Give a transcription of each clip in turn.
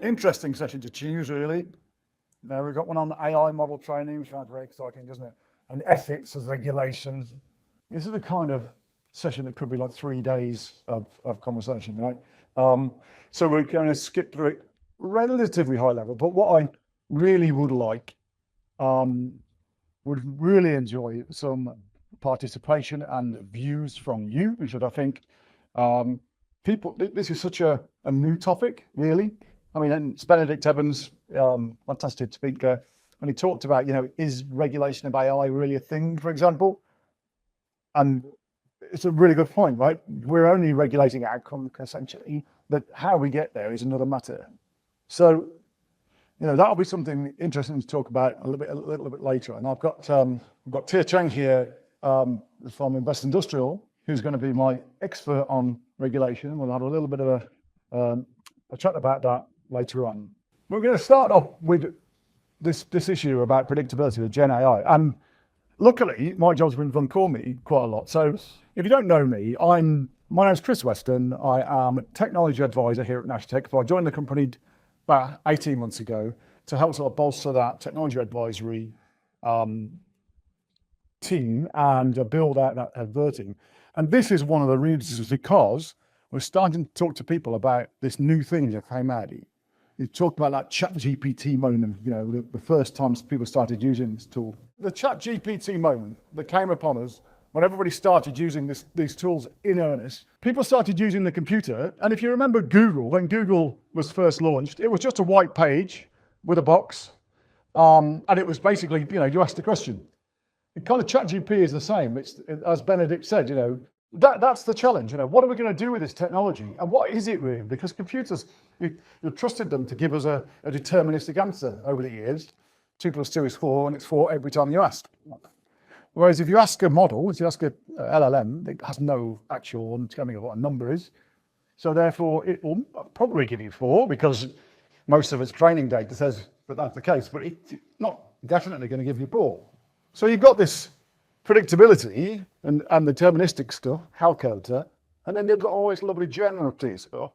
Interesting session to choose, really. Now we've got one on the AI model training, which sounds very exciting, doesn't it? And ethics as regulations. This is the kind of session that could be like 3 days of conversation, right? So we're going to skip through it relatively high level, but what I really would like, would really enjoy some participation and views from you, which I think this is such a new topic, really. I mean, and Benedict Evans, fantastic speaker, and he talked about, is regulation of AI really a thing, for example? And it's a really good point, right? We're only regulating outcome, essentially, but how we get there is another matter. So, that'll be something interesting to talk about a little bit later. And I've got Tia Cheang here from Investindustrial, who's going to be my expert on regulation. We'll have a little bit of a chat about that later on. We're going to start off with this issue about predictability with Gen AI. And luckily, my job's been done for me quite a lot. So if you don't know me, my name's Chris Weston. I am a technology advisor here at NashTech. So I joined the company about 18 months ago to help sort of bolster that technology advisory team and build out that adverting. And this is one of the reasons, because we're starting to talk to people about this new thing that came out. You talked about that ChatGPT moment, the first times people started using this tool. The ChatGPT moment that came upon us when everybody started using these tools in earnest. People started using the computer, and if you remember Google, when Google was first launched, it was just a white page with a box, and it was basically, you asked the question. The kind of ChatGPT is the same. It's, as Benedict said, that's the challenge. What are we going to do with this technology, and what is it really? Because computers, you trusted them to give us a deterministic answer over the years. 2 + 2 is 4, and it's 4 every time you ask. Whereas if you ask a model, if you ask a LLM, it has no actual understanding of what a number is. So therefore, it will probably give you 4, because most of its training data says that that's the case, but it's not definitely going to give you 4. So you've got this predictability and deterministic stuff, calculator, and then they've got all this lovely generative stuff,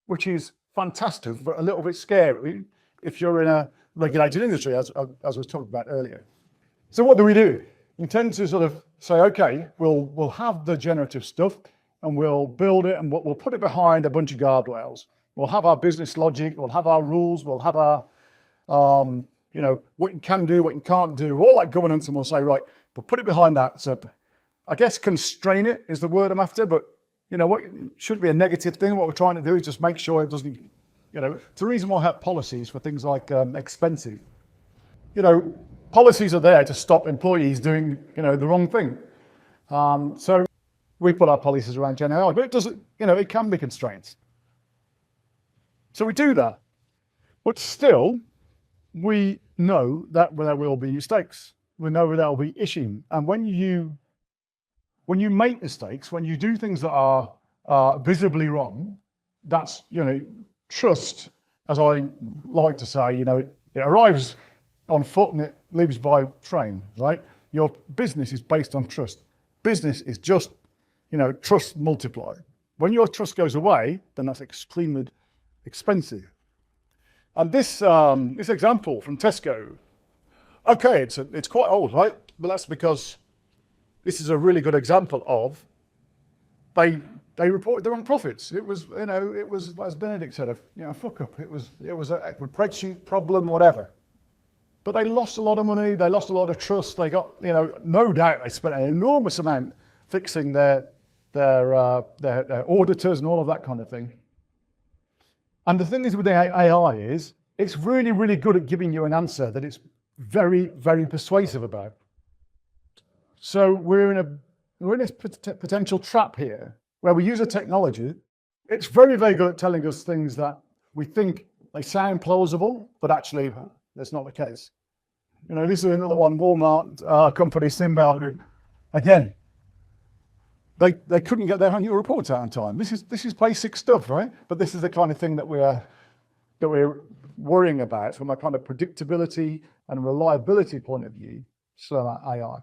which is fantastic, but a little bit scary if you're in a regulated industry, as was talked about earlier. So what do? We tend to sort of say, okay, we'll have the generative stuff and we'll build it and we'll put it behind a bunch of guardrails. We'll have our business logic, we'll have our rules, we'll have our, what you can do, what you can't do, all that governance, and we'll say, right, but put it behind that. So I guess constrain it is the word I'm after, but what should be a negative thing. What we're trying to do is just make sure it doesn't, it's the reason why I have policies for things like expensive. Policies are there to stop employees doing, the wrong thing. So we put our policies around Gen AI, but it doesn't, it can be constraints. So we do that, but still, we know that there will be mistakes. We know there will be issues. And when you make mistakes, when you do things that are visibly wrong, that's, trust, as I like to say, it arrives on foot and it leaves by train, right? Your business is based on trust. Business is just, trust multiplied. When your trust goes away, then that's extremely expensive. And this example from Tesco, okay, it's quite old, right? But that's because this is a really good example of they reported the wrong profits. It was, as Benedict said, a fuck up. It was a spreadsheet problem, whatever. But they lost a lot of money. They lost a lot of trust. They got, no doubt they spent an enormous amount fixing their auditors and all of that kind of thing. And the thing is with the AI is it's really, really good at giving you an answer that it's very, very persuasive about. So we're in this potential trap here where we use a technology. It's very, very good at telling us things that we think they sound plausible, but actually that's not the case. This is another one, Walmart company, Symbol. Again, they couldn't get their annual reports out on time. This is basic stuff, right? But this is the kind of thing that we're worrying about from a kind of predictability and reliability point of view. So AI.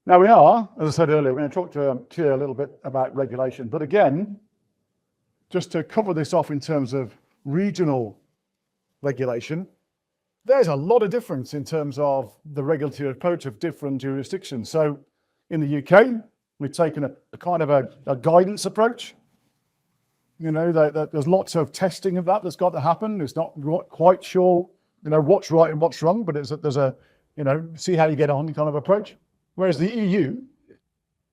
Now we are, as I said earlier, we're going to talk to Tia a little bit about regulation. But again, just to cover this off in terms of regional regulation, there's a lot of difference in terms of the regulatory approach of different jurisdictions. So in the UK, we've taken a kind of a guidance approach. You know, there's lots of testing of that's got to happen. It's not quite sure, you know, what's right and what's wrong, but there's a, you know, see how you get on kind of approach. Whereas the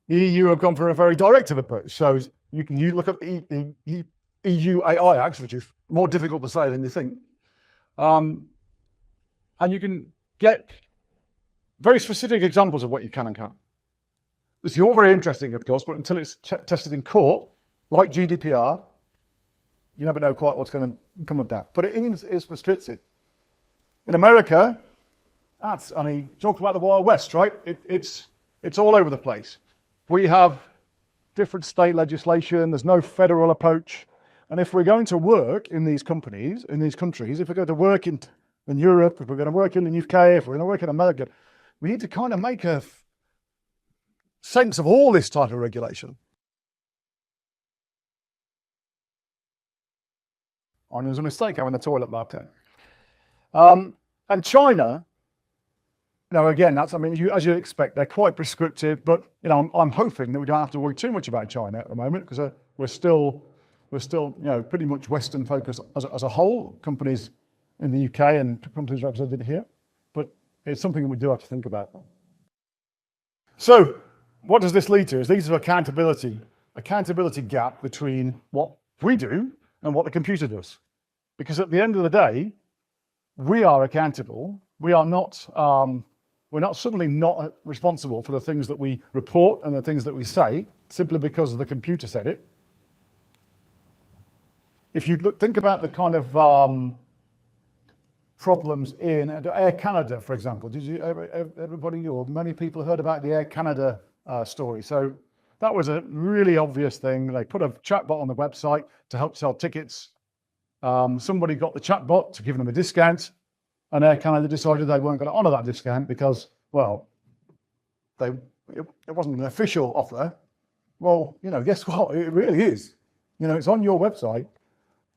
EU have gone for a very directive approach. So you look at the EU AI Act, which is more difficult to say than you think. And you can get very specific examples of what you can and can't. This is all very interesting, of course, but until it's tested in court, like GDPR, you never know quite what's going to come of that. But it is restricted. In America, talk about the Wild West, right? It's all over the place. We have different state legislation. There's no federal approach. And if we're going to work in these companies, in these countries, if we're going to work in Europe, if we're going to work in the UK, if we're going to work in America, we need to kind of make a sense of all this type of regulation. Oh, there's a mistake having the toilet back there. And China, you know, again, as you expect, they're quite prescriptive, but, you know, I'm hoping that we don't have to worry too much about China at the moment, because we're still, you know, pretty much Western focused as a whole, companies in the UK and companies represented here, but it's something that we do have to think about. So what does this lead to? It leads to accountability gap between what we do and what the computer does. Because at the end of the day, we are accountable. We are not, we're not suddenly not responsible for the things that we report and the things that we say, simply because the computer said it. If you think about the kind of problems in Air Canada, for example, everybody or many people heard about the Air Canada story? So that was a really obvious thing. They put a chatbot on the website to help sell tickets. Somebody got the chatbot to give them a discount, and Air Canada decided they weren't going to honour that discount because, well, it wasn't an official offer. Well, you know, guess what? It really is. You know, it's on your website.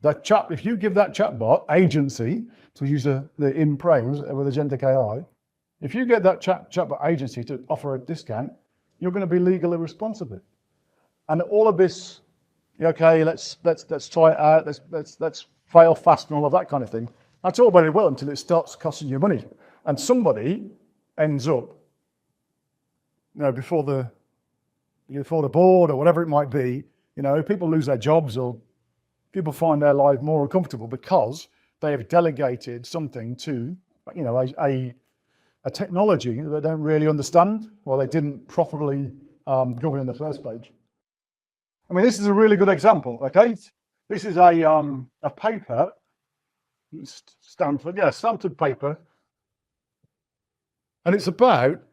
If you give that chatbot agency, to use the in praise with agentic AI, if you get that chatbot agency to offer a discount, you're going to be legally responsible. And all of this, okay, let's try it out, let's fail fast and all of that kind of thing. That's all very well until it starts costing you money, and somebody ends up, you know, before the board or whatever it might be. You know, people lose their jobs or people find their life more uncomfortable because they have delegated something to, you know, a technology that they don't really understand, or they didn't properly govern in the first place. I mean, this is a really good example, okay? This is a paper, Stanford paper, and it's about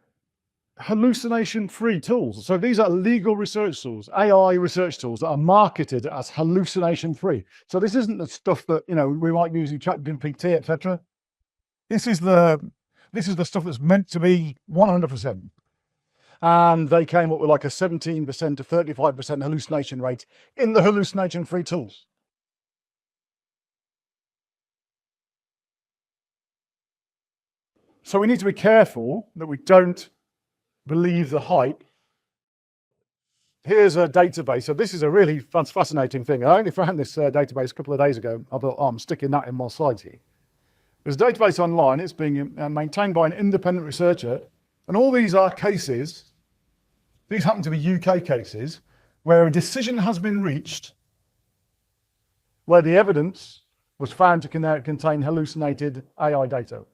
hallucination-free tools. So these are legal research tools, AI research tools that are marketed as hallucination-free. So this isn't the stuff that, you know, we might use in ChatGPT, etc. This is the stuff that's meant to be 100%. And they came up with like a 17% to 35% hallucination rate in the hallucination-free tools. So we need to be careful that we don't believe the hype. Here's a database. So this is a really fascinating thing. I only found this database a couple of days ago. I thought, oh, I'm sticking that in my slides here. There's a database online. It's being maintained by an independent researcher. And all these are cases. These happen to be UK cases where a decision has been reached where the evidence was found to contain hallucinated AI data.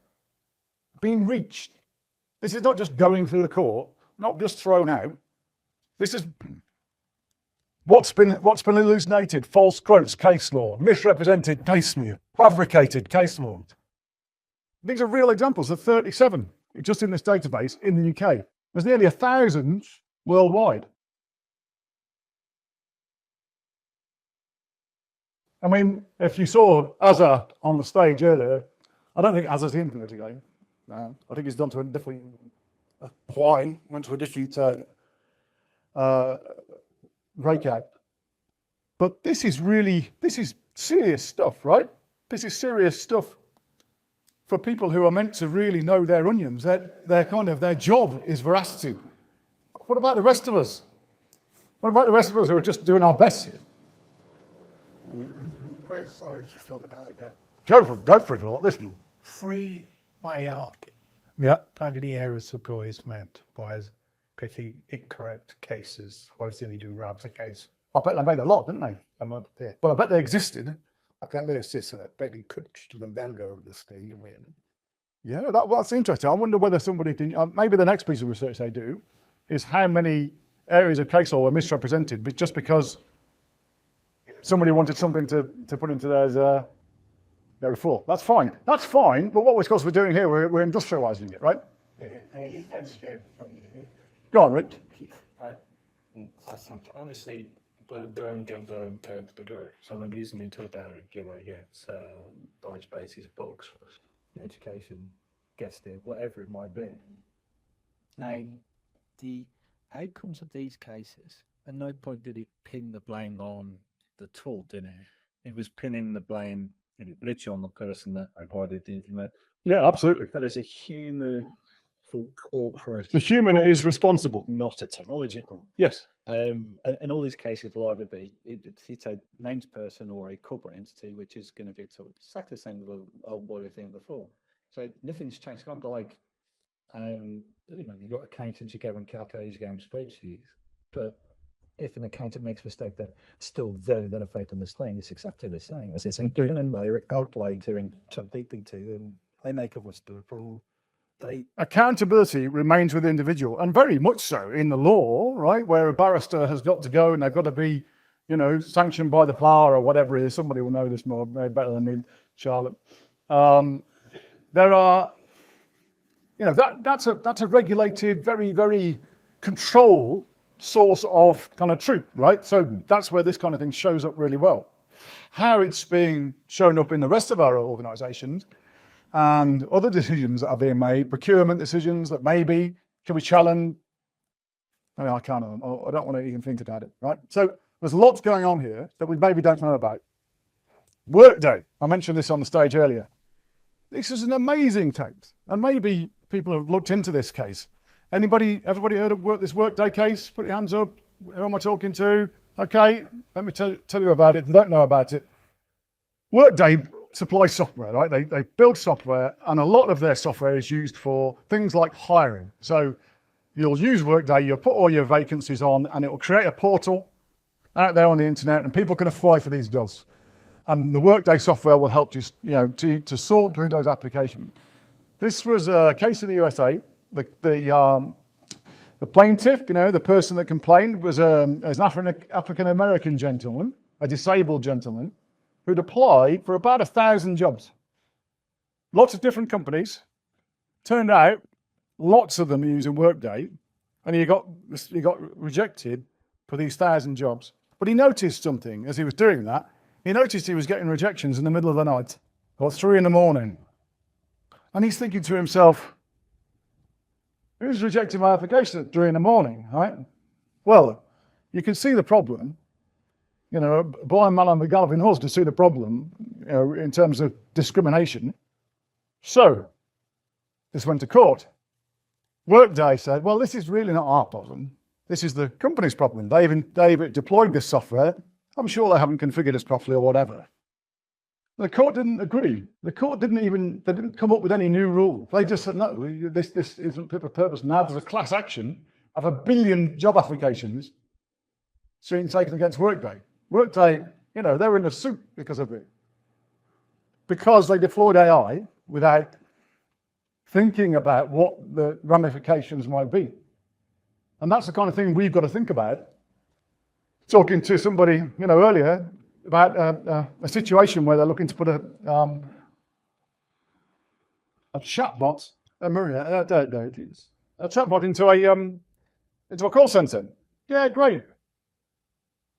Being reached. This is not just going through the court, not just thrown out. This is what's been hallucinated: false quotes, case law; misrepresented case law; fabricated case law. These are real examples of 37 just in this database in the UK. There's nearly 1,000 worldwide. I mean, if you saw Azza on the stage earlier, I don't think Azza's in for today. No, I think he's gone to a different went to a different breakout. But this is serious stuff, right? This is serious stuff for people who are meant to really know their onions. Their job is veracity. What about the rest of us? What about the rest of us who are just doing our best here? Sorry, just thought about that. Go for it, listen. Free AI. Yeah. Targeting areas support is meant by picking incorrect cases. What does he do? Rob's a case. I bet they made a lot, didn't they? I'm up there. Well, I bet they existed. I can't really say so. I bet he could to the vendor of this thing. Yeah, that's interesting. I wonder whether somebody can, maybe the next piece of research they do is how many areas of case law were misrepresented, but just because somebody wanted something to put into their report. That's fine. That's fine. But what we're doing here, we're industrializing it, right? Go on, Rick. I think honestly, but don't so I'm using it to about knowledge bases, books, education, guest it, whatever it might be. Now, the outcomes of these cases, at no point did it pin the blame on the tool, did it? It was pinning the blame literally on the person that provided the information. Yeah, absolutely. That is a human for corporate. The human is responsible. Not a technology. Yes. And all these cases will either be it's a named person or a corporate entity, which is going to be exactly the same as what we were thinking before. So nothing's changed. It's kind of like you've got accountants, you go and calculate, you go and spreadsheets, but if an accountant makes a mistake that still then affect on this thing, it's exactly the same as it's doing and they're calculating something to them. They make up what's the problem. Accountability remains with the individual, and very much so in the law, right? Where a barrister has got to go and they've got to be, sanctioned by the bar or whatever it is. Somebody will know this more better than me, Charlotte. There are, that's a regulated, very, very controlled source of kind of truth, right? So that's where this kind of thing shows up really well. How it's being shown up in the rest of our organisations and other decisions that are being made, procurement decisions that maybe can be challenged. I don't want to even think about it, right? So there's lots going on here that we maybe don't know about. Workday, I mentioned this on the stage earlier. This is an amazing case, and maybe people have looked into this case. Everybody heard of this Workday case? Put your hands up. Who am I talking to? Okay, let me tell you about it. If you don't know about it, Workday supply software, right? They build software, and a lot of their software is used for things like hiring. So you'll use Workday, you'll put all your vacancies on, and it will create a portal out there on the internet, and people can apply for these jobs. And the Workday software will help you, to sort through those applications. This was a case in the USA. The plaintiff, the person that complained was an African-American gentleman, a disabled gentleman, who'd applied for about 1,000 jobs. Lots of different companies. Turned out, lots of them using Workday, and he got rejected for these 1,000 jobs. But he noticed something as he was doing that. He noticed he was getting rejections in the middle of the night, or 3 a.m. And he's thinking to himself, who's rejecting my application at 3 a.m, right? Well, you can see the problem. A blind man on the galloping horse to see the problem, in terms of discrimination. So, this went to court. Workday said, well, this is really not our problem. This is the company's problem. They've deployed this software. I'm sure they haven't configured this properly or whatever. The court didn't agree. The court they didn't come up with any new rule. They just said, no, this isn't fit for purpose. Now there's a class action of 1 billion job applications being taken against Workday. Workday, they were in a suit because of it. Because they deployed AI without thinking about what the ramifications might be. And that's the kind of thing we've got to think about. Talking to somebody, earlier about a situation where they're looking to put a chatbot, a chatbot into a call center. Yeah, great.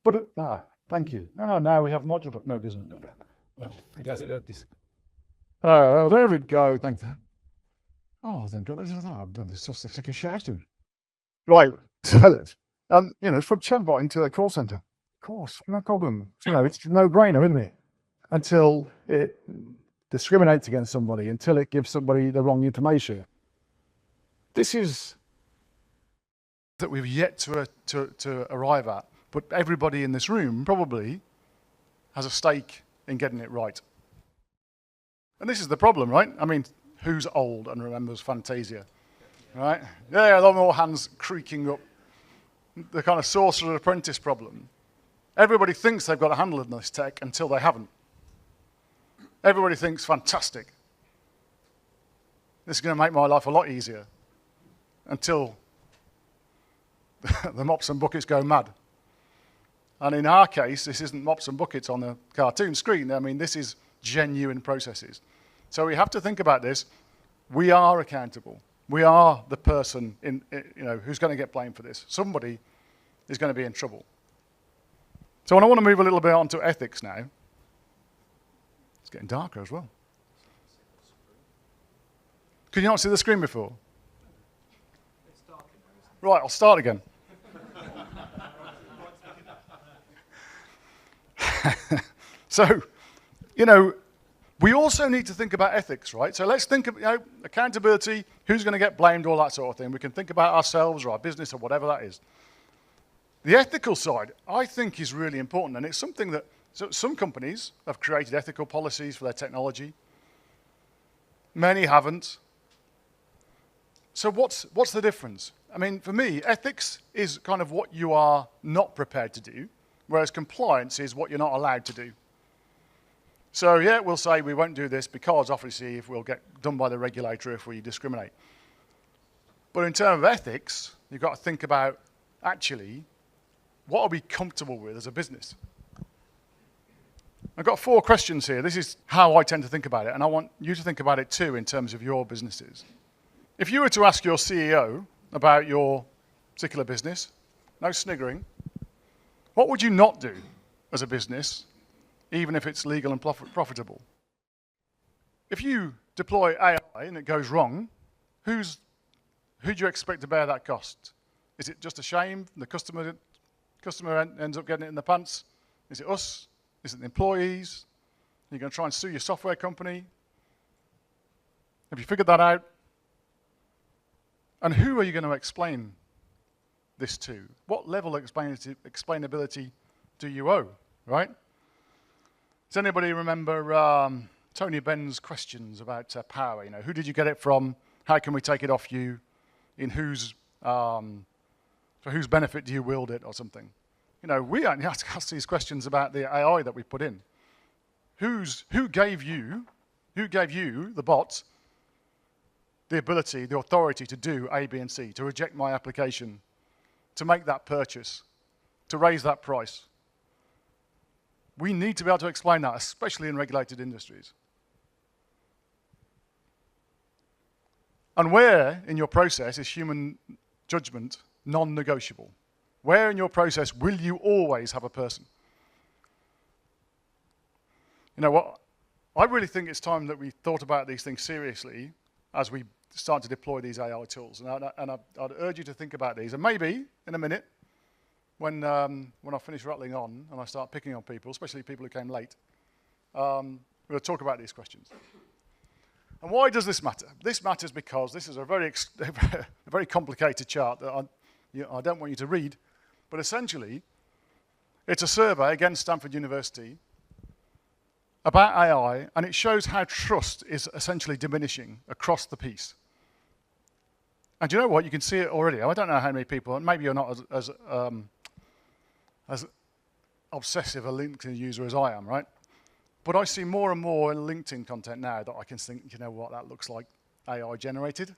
But thank you. No, we have modular. No, it isn't. He does it like this. Oh, there we go. Thank you. Oh, thank God. I've done this just like a shaft. Right. So, from chatbot into a call center. course, no problem. It's a no-brainer, isn't it? Until it discriminates against somebody, until it gives somebody the wrong information. This is that we've yet to arrive at, but everybody in this room probably has a stake in getting it right. And this is the problem, right? I mean, who's old and remembers Fantasia, right? Yeah, a lot more hands creaking up. The kind of Sorcerer's Apprentice problem. Everybody thinks they've got a handle on this tech until they haven't. Everybody thinks, fantastic. This is going to make my life a lot easier. Until the mops and buckets go mad. And in our case, this isn't mops and buckets on the cartoon screen. I mean, this is genuine processes. So we have to think about this. We are accountable. We are the person who's going to get blamed for this. Somebody is going to be in trouble. So I want to move a little bit on to ethics now. It's getting darker as well. Could you not see the screen before? Right, I'll start again. So, we also need to think about ethics, right? So let's think of accountability, who's going to get blamed, all that sort of thing. We can think about ourselves or our business or whatever that is. The ethical side, I think, is really important, and it's something that some companies have created ethical policies for their technology. Many haven't. So what's the difference? I mean, for me, ethics is kind of what you are not prepared to do, whereas compliance is what you're not allowed to do. So yeah, we'll say we won't do this because obviously if we'll get done by the regulator if we discriminate. But in terms of ethics, you've got to think about actually what are we comfortable with as a business? I've got 4 questions here. This is how I tend to think about it, and I want you to think about it too in terms of your businesses. If you were to ask your CEO about your particular business, no sniggering, what would you not do as a business, even if it's legal and profitable? If you deploy AI and it goes wrong, who do you expect to bear that cost? Is it just a shame? The customer ends up getting it in the pants? Is it us? Is it the employees? Are you going to try and sue your software company? Have you figured that out? And who are you going to explain this to? What level of explainability do you owe, right? Does anybody remember Tony Benn's questions about power? Who did you get it from? How can we take it off you? For whose benefit do you wield it or something? We only have to ask these questions about the AI that we put in. Who gave you, the bot, the ability, the authority to do A, B, and C, to reject my application, to make that purchase, to raise that price? We need to be able to explain that, especially in regulated industries. And where in your process is human judgment non-negotiable? Where in your process will you always have a person? You know what? I really think it's time that we thought about these things seriously as we start to deploy these AI tools. And I'd urge you to think about these. And maybe in a minute, when I finish rattling on and I start picking on people, especially people who came late, we'll talk about these questions. And why does this matter? This matters because this is a very complicated chart that I don't want you to read, but essentially, it's a survey against Stanford University about AI, and it shows how trust is essentially diminishing across the piece. And you know what? You can see it already. I don't know how many people, and maybe you're not as obsessive a LinkedIn user as I am, right? But I see more and more LinkedIn content now that I can think, you know what, that looks like AI generated.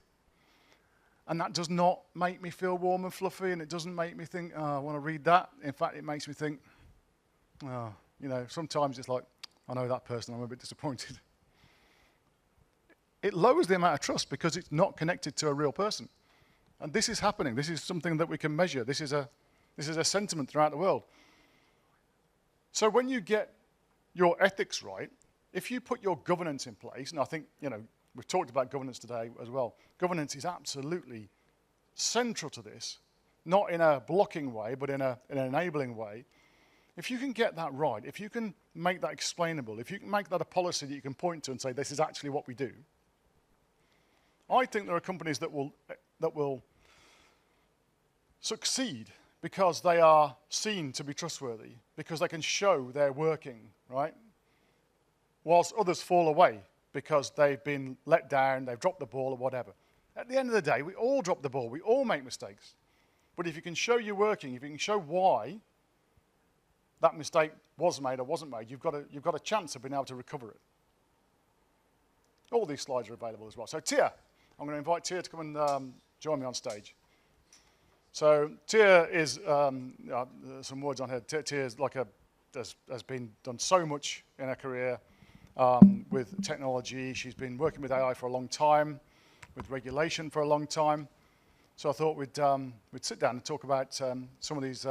And that does not make me feel warm and fluffy, and it doesn't make me think, oh, I want to read that. In fact, it makes me think, oh, sometimes it's like, I know that person, I'm a bit disappointed. It lowers the amount of trust because it's not connected to a real person. And this is happening. This is something that we can measure. This is a sentiment throughout the world. So when you get your ethics right, if you put your governance in place, and I think, we've talked about governance today as well. Governance is absolutely central to this, not in a blocking way, but in an enabling way. If you can get that right, if you can make that explainable, if you can make that a policy that you can point to and say, this is actually what we do, I think there are companies that will succeed because they are seen to be trustworthy, because they can show they're working, right? Whilst others fall away because they've been let down, they've dropped the ball or whatever. At the end of the day, we all drop the ball, we all make mistakes. But if you can show you're working, if you can show why that mistake was made or wasn't made, you've got a chance of being able to recover it. All these slides are available as well. So Tia, I'm going to invite Tia to come and join me on stage. So Tia is, some words on her. Tia is like has been done so much in her career with technology. She's been working with AI for a long time, with regulation for a long time. So I thought we'd sit down and talk about some of these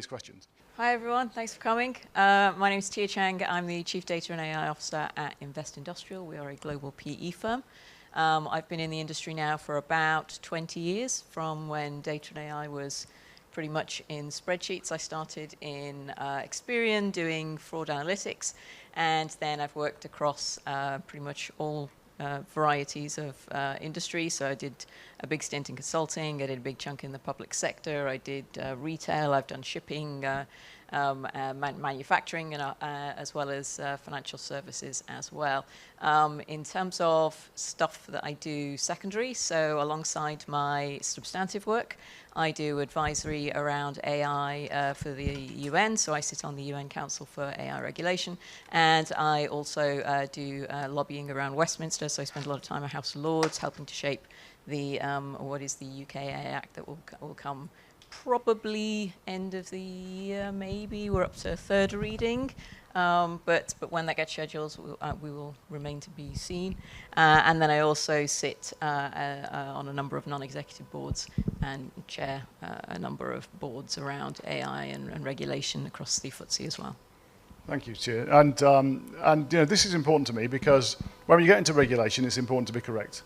questions. Hi everyone, thanks for coming. My name is Tia Cheang. I'm the Chief Data and AI Officer at Investindustrial. We are a global PE firm. I've been in the industry now for about 20 years, from when data and AI was pretty much in spreadsheets. I started in Experian doing fraud analytics, and then I've worked across pretty much all varieties of industry. So I did a big stint in consulting, I did a big chunk in the public sector, I did retail, I've done shipping, manufacturing, and, as well as financial services as well. In terms of stuff that I do secondary, so alongside my substantive work, I do advisory around AI for the UN, so I sit on the UN Council for AI Regulation, and I also do lobbying around Westminster, so I spend a lot of time at House of Lords helping to shape the what is the UK AI Act that will come probably end of the year, maybe. We're up to third reading, but when that gets scheduled, we will remain to be seen. And then I also sit on a number of non-executive boards and chair a number of boards around AI and regulation across the FTSE as well. Thank you, Tia. And you know, this is important to me because when you get into regulation, it's important to be correct.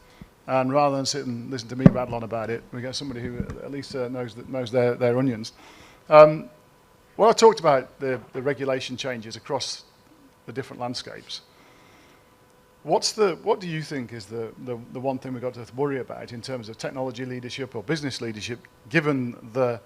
And rather than sit and listen to me rattle on about it, we get somebody who at least knows their onions. Well, I talked about the regulation changes across the different landscapes. What do you think is the one thing we've got to worry about in terms of technology leadership or business leadership, given the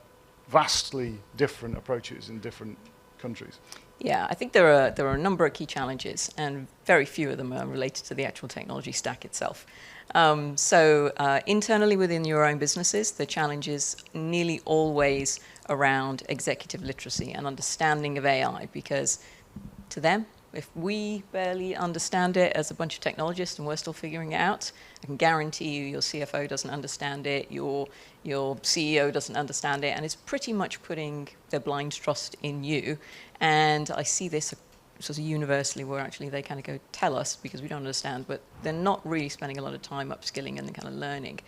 vastly different approaches in different countries? Yeah, I think there are a number of key challenges, and very few of them are related to the actual technology stack itself. Internally within your own businesses, the challenge is nearly always around executive literacy and understanding of AI, because to them, if we barely understand it as a bunch of technologists and we're still figuring it out, I can guarantee you your CFO doesn't understand it, your CEO doesn't understand it, and it's pretty much putting their blind trust in you. And I see this sort of universally, where actually they kind of go, tell us, because we don't understand, but they're not really spending a lot of time upskilling and kind of learning.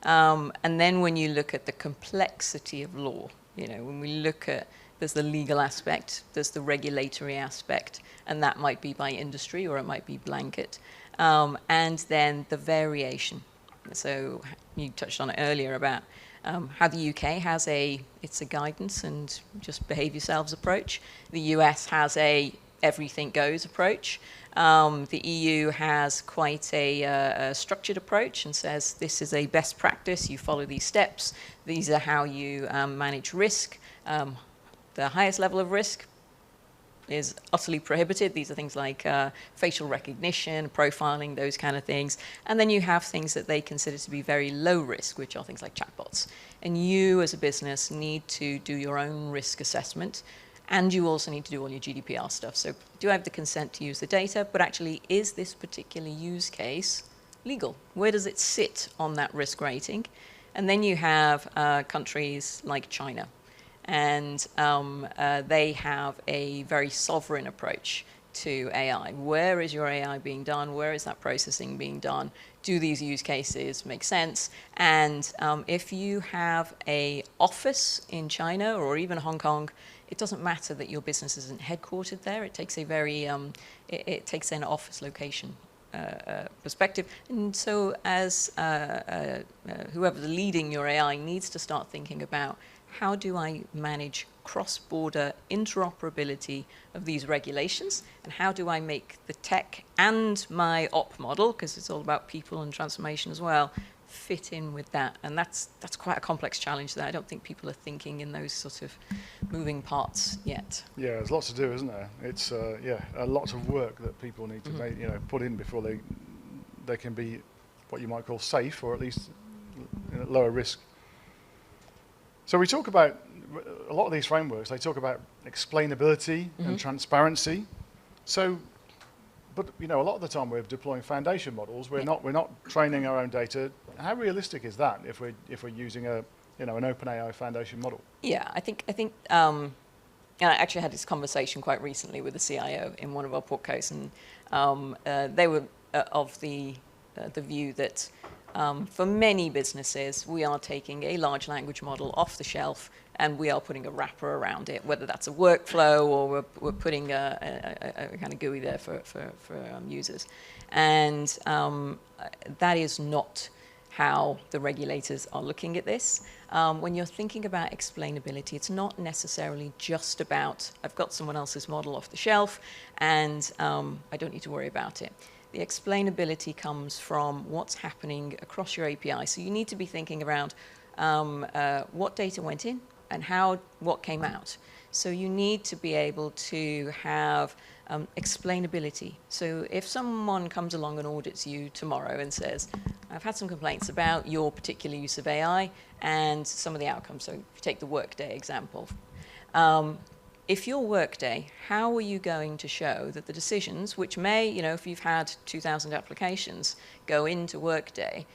And then when you look at the complexity of law, you know, when we look at, there's the legal aspect, there's the regulatory aspect, and that might be by industry or it might be blanket. And then the variation. So you touched on it earlier about how the UK has it's a guidance and just behave yourselves approach. The US has a everything goes approach. The EU has quite a structured approach and says this is a best practice, you follow these steps, these are how you manage risk. The highest level of risk is utterly prohibited. These are things like facial recognition, profiling, those kind of things. And then you have things that they consider to be very low risk, which are things like chatbots. And you as a business need to do your own risk assessment, and you also need to do all your GDPR stuff. So do I have the consent to use the data, but actually is this particular use case legal? Where does it sit on that risk rating? And then you have countries like China, and they have a very sovereign approach to AI. Where is your AI being done? Where is that processing being done? Do these use cases make sense? And if you have an office in China or even Hong Kong, it doesn't matter that your business isn't headquartered there. It takes a very, it takes an office location perspective. And so as whoever's leading your AI needs to start thinking about how do I manage cross-border interoperability of these regulations, and how do I make the tech and my op model, because it's all about people and transformation as well, fit in with that? And that's quite a complex challenge that I don't think people are thinking in those sort of moving parts yet. Yeah, there's lots to do, isn't there? It's a lot of work that people need to make, put in before they can be what you might call safe, or at least at lower risk. So we talk about a lot of these frameworks. They talk about explainability and transparency. So, but a lot of the time we're deploying foundation models. We're not training our own data. How realistic is that if we're using an OpenAI foundation model? Yeah, I think. And I actually had this conversation quite recently with the CIO in one of our portcos, and they were of the view that for many businesses, we are taking a large language model off the shelf and we are putting a wrapper around it, whether that's a workflow or we're putting a kind of GUI there for users. And that is not how the regulators are looking at this. When you're thinking about explainability, it's not necessarily just about, I've got someone else's model off the shelf and I don't need to worry about it. The explainability comes from what's happening across your API. So you need to be thinking around what data went in and what came out. So you need to be able to have explainability. So if someone comes along and audits you tomorrow and says, I've had some complaints about your particular use of AI and some of the outcomes. So if you take the Workday example, if you're Workday, how are you going to show that the decisions, which may, if you've had 2,000 applications go into Workday,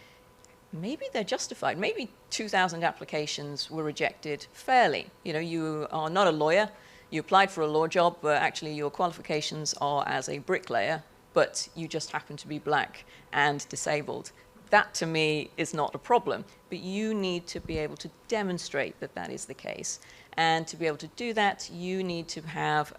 maybe they're justified. Maybe 2,000 applications were rejected fairly. You are not a lawyer. You applied for a law job, but actually your qualifications are as a bricklayer, but you just happen to be black and disabled. That, to me, is not a problem. But you need to be able to demonstrate that that is the case. And to be able to do that, you need to have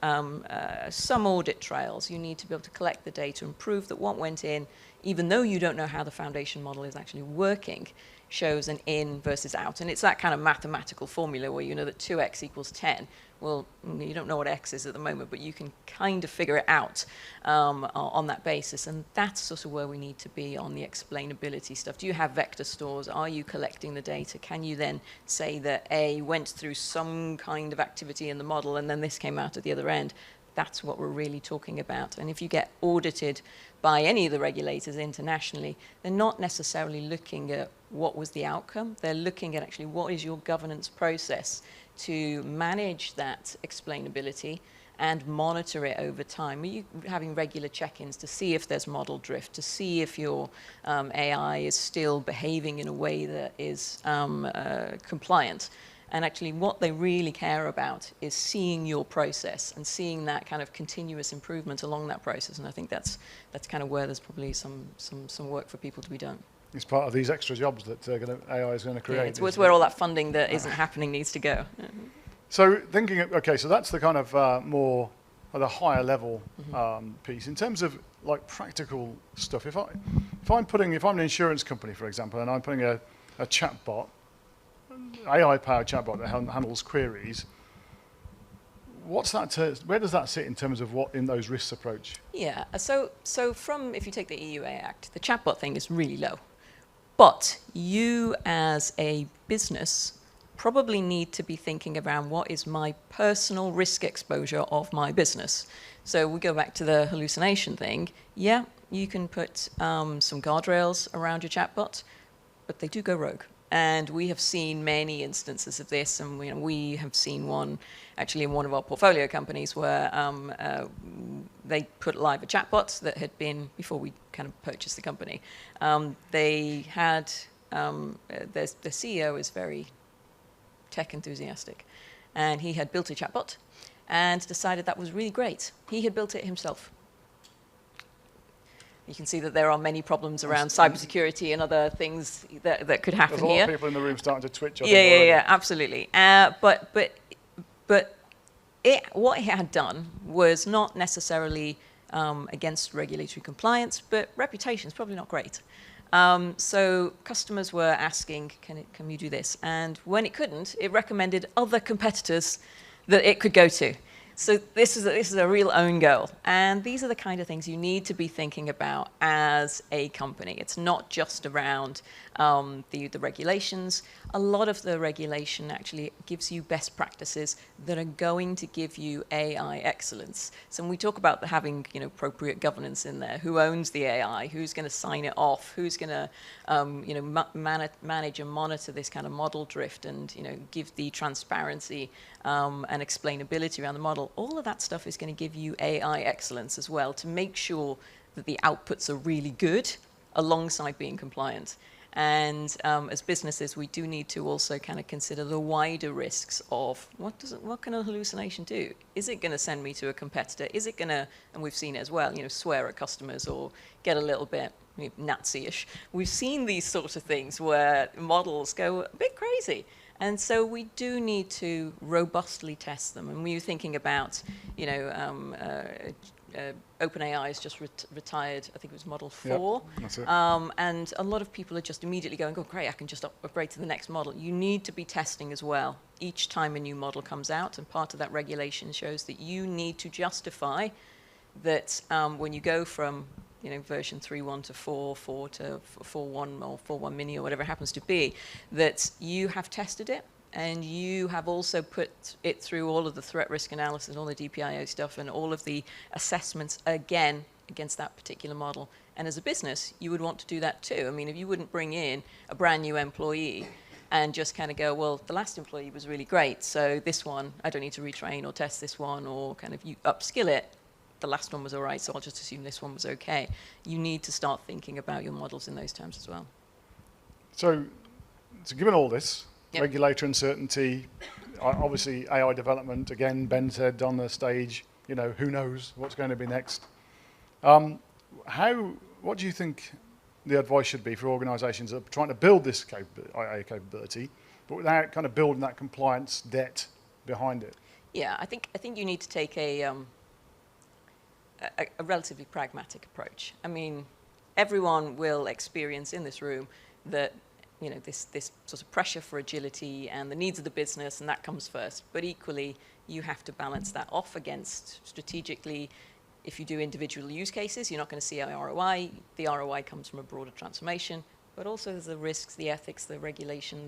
some audit trails. You need to be able to collect the data and prove that what went in, even though you don't know how the foundation model is actually working, shows an in versus out. And it's that kind of mathematical formula where you know that 2x equals 10. Well, you don't know what x is at the moment, but you can kind of figure it out on that basis. And that's sort of where we need to be on the explainability stuff. Do you have vector stores? Are you collecting the data? Can you then say that A went through some kind of activity in the model and then this came out at the other end? That's what we're really talking about. And if you get audited by any of the regulators internationally, they're not necessarily looking at what was the outcome. They're looking at actually what is your governance process to manage that explainability and monitor it over time. Are you having regular check-ins to see if there's model drift, to see if your AI is still behaving in a way that is compliant? And actually what they really care about is seeing your process and seeing that kind of continuous improvement along that process. And I think that's kind of where there's probably some work for people to be done. It's part of these extra jobs that AI is going to create. Yeah, it's where all that funding that isn't happening needs to go. So thinking, okay, so that's the kind of more at a higher level piece. In terms of like practical stuff, if I'm an insurance company, for example, and I'm putting a chatbot, AI-powered chatbot that handles queries, what's that? Where does that sit in terms of what in those risks approach? Yeah. So if you take the EU AI Act, the chatbot thing is really low, but you as a business probably need to be thinking around what is my personal risk exposure of my business. So we go back to the hallucination thing. Yeah, you can put some guardrails around your chatbot, but they do go rogue. And we have seen many instances of this, and we have seen one actually in one of our portfolio companies where they put live a chatbot that had been, before we kind of purchased the company, they had, the CEO is very tech enthusiastic, and he had built a chatbot and decided that was really great. He had built it himself. You can see that there are many problems around cybersecurity and other things that could happen here. There's a lot of people in the room starting to twitch. Yeah, absolutely. But what it had done was not necessarily against regulatory compliance, but reputation is probably not great. So customers were asking, can you do this? And when it couldn't, it recommended other competitors that it could go to. So this is a real own goal. And these are the kind of things you need to be thinking about as a company. It's not just around the regulations. A lot of the regulation actually gives you best practices that are going to give you AI excellence. So when we talk about having appropriate governance in there, who owns the AI, who's going to sign it off, who's going to manage and monitor this kind of model drift and give the transparency and explainability around the model, all of that stuff is going to give you AI excellence as well to make sure that the outputs are really good alongside being compliant. And as businesses, we do need to also kind of consider the wider risks of what can a hallucination do? Is it going to send me to a competitor? Is it going to, and we've seen it as well, swear at customers or get a little bit Nazi-ish. We've seen these sorts of things where models go a bit crazy. And so we do need to robustly test them. And we were thinking about, OpenAI has just retired, I think it was Model 4. Yep, that's it. And a lot of people are just immediately going, oh, great, I can just upgrade to the next model. You need to be testing as well each time a new model comes out. And part of that regulation shows that you need to justify that when you go from version 3.1 to 4.4 to 4.1 or 4.1 mini or whatever it happens to be, that you have tested it and you have also put it through all of the threat risk analysis, all the DPIO stuff and all of the assessments again against that particular model. And as a business, you would want to do that too. I mean, if you wouldn't bring in a brand new employee and just kind of go, well, the last employee was really great, so this one, I don't need to retrain or test this one, or kind of you upskill it. The last one was all right, so I'll just assume this one was okay. You need to start thinking about your models in those terms as well. So given all this, Yep. regulatory uncertainty, obviously AI development, again, Ben said on the stage, who knows what's going to be next. What do you think the advice should be for organizations that are trying to build this AI capability, but without kind of building that compliance debt behind it? Yeah, I think you need to take a relatively pragmatic approach. I mean, everyone will experience in this room that this sort of pressure for agility and the needs of the business, and that comes first. But equally, you have to balance that off against strategically. If you do individual use cases, you're not going to see ROI. The ROI comes from a broader transformation, but also there's the risks, the ethics, the regulation,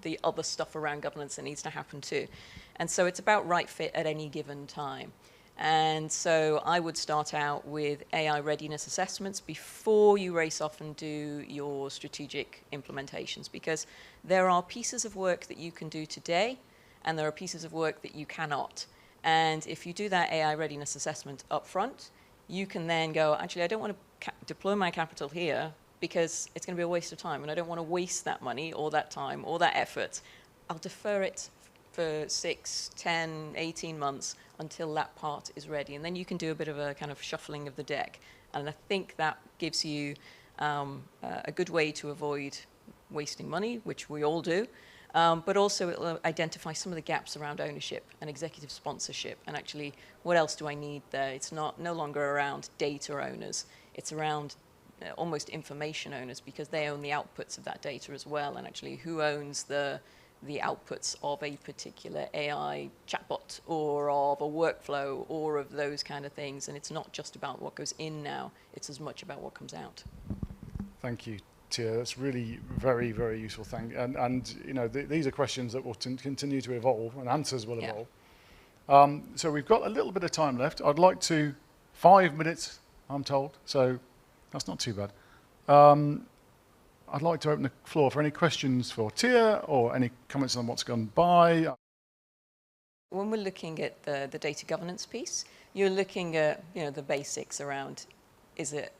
the other stuff around governance that needs to happen too. And so it's about right fit at any given time. And so I would start out with AI readiness assessments before you race off and do your strategic implementations, because there are pieces of work that you can do today, and there are pieces of work that you cannot. And if you do that AI readiness assessment up front, you can then go, actually, I don't want to deploy my capital here because it's going to be a waste of time, and I don't want to waste that money or that time or that effort. I'll defer it for 6, 10, 18 months until that part is ready. And then you can do a bit of a kind of shuffling of the deck. And I think that gives you a good way to avoid wasting money, which we all do. But also it will identify some of the gaps around ownership and executive sponsorship. And actually, what else do I need there? It's no longer around data owners. It's around almost information owners, because they own the outputs of that data as well. And actually, who owns the outputs of a particular AI chatbot or of a workflow or of those kind of things. And it's not just about what goes in now, it's as much about what comes out. Thank you, Tia. That's really very, very useful thing. And these are questions that will continue to evolve, and answers will evolve. So we've got a little bit of time left. I'd like to, 5 minutes, I'm told, so that's not too bad. I'd like to open the floor for any questions for Tia or any comments on what's gone by. When we're looking at the data governance piece, you're looking at the basics around, is it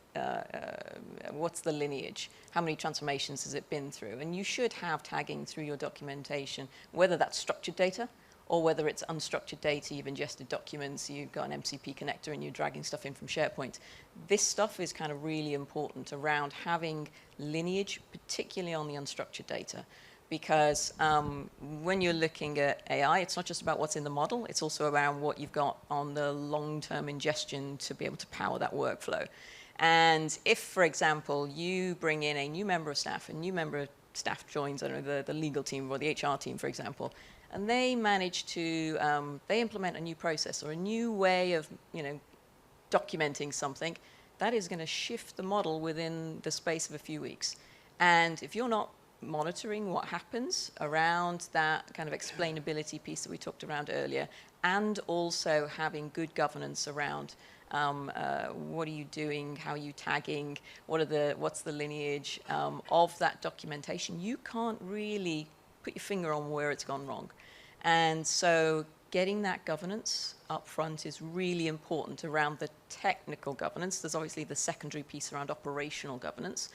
what's the lineage? How many transformations has it been through? And you should have tagging through your documentation, whether that's structured data or whether it's unstructured data, you've ingested documents, you've got an MCP connector and you're dragging stuff in from SharePoint. This stuff is kind of really important around having lineage, particularly on the unstructured data, because when you're looking at AI, it's not just about what's in the model, it's also around what you've got on the long-term ingestion to be able to power that workflow. And if, for example, you bring in a new member of staff, joins, I don't know, the legal team or the HR team, for example, and they manage to, they implement a new process or a new way of, documenting something, that is going to shift the model within the space of a few weeks. And if you're not monitoring what happens around that kind of explainability piece that we talked around earlier, and also having good governance around what are you doing, how are you tagging, what's the lineage of that documentation, you can't really put your finger on where it's gone wrong. And so getting that governance up front is really important around the technical governance. There's obviously the secondary piece around operational governance.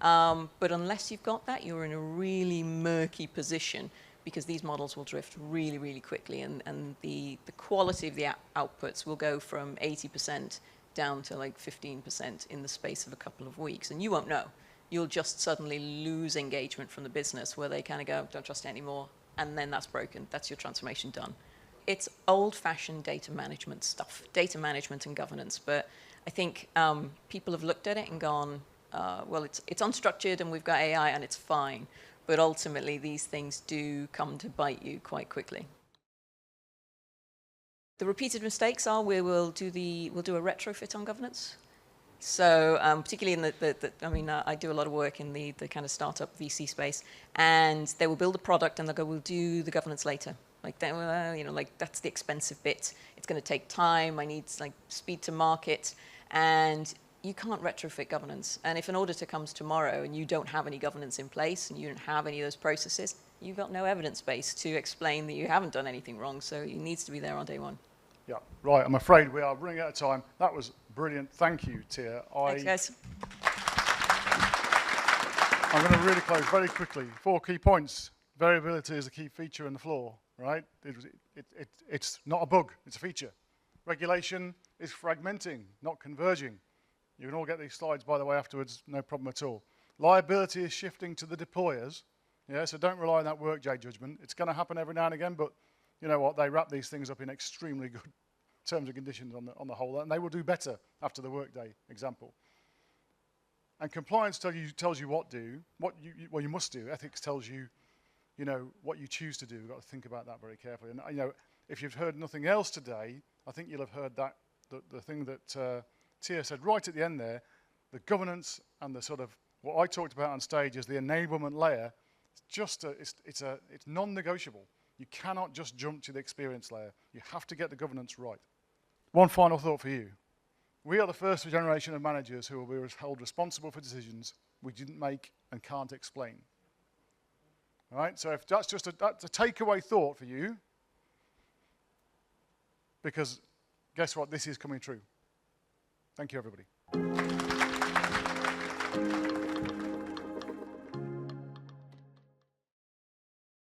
But unless you've got that, you're in a really murky position because these models will drift really, really quickly, and the quality of the outputs will go from 80% down to like 15% in the space of a couple of weeks, and you won't know. You'll just suddenly lose engagement from the business where they kind of go, don't trust it anymore, and then that's broken. That's your transformation done. It's old-fashioned data management stuff, data management and governance, but I think people have looked at it and gone, well, it's unstructured and we've got AI and it's fine. But ultimately, these things do come to bite you quite quickly. The repeated mistakes are we'll do a retrofit on governance. So particularly in I do a lot of work in the kind of startup VC space, and they will build a product and they'll go, we'll do the governance later. Like that's the expensive bit. It's going to take time. I need like speed to market, and you can't retrofit governance. And if an auditor comes tomorrow and you don't have any governance in place and you don't have any of those processes, you've got no evidence base to explain that you haven't done anything wrong. So it needs to be there on day one. Yeah, right. I'm afraid we are running out of time. That was brilliant. Thank you, Tia. Thanks, guys. I'm going to really close very quickly. 4 key points. Variability is a key feature in the flaw, right? It's not a bug, it's a feature. Regulation is fragmenting, not converging. You can all get these slides, by the way, afterwards, no problem at all. Liability is shifting to the deployers. Yeah, so don't rely on that Workday judgment. It's going to happen every now and again, but you know what? They wrap these things up in extremely good terms and conditions on the whole, and they will do better after the Workday example. And compliance tells you what you must do. Ethics tells you, what you choose to do. You've got to think about that very carefully. And if you've heard nothing else today, I think you'll have heard that the thing that Tia said right at the end there, the governance and the sort of what I talked about on stage is the enablement layer. It's non-negotiable. You cannot just jump to the experience layer. You have to get the governance right. One final thought for you. We are the first generation of managers who will be held responsible for decisions we didn't make and can't explain. All right, so if that's that's a takeaway thought for you, because guess what, this is coming true. Thank you, everybody.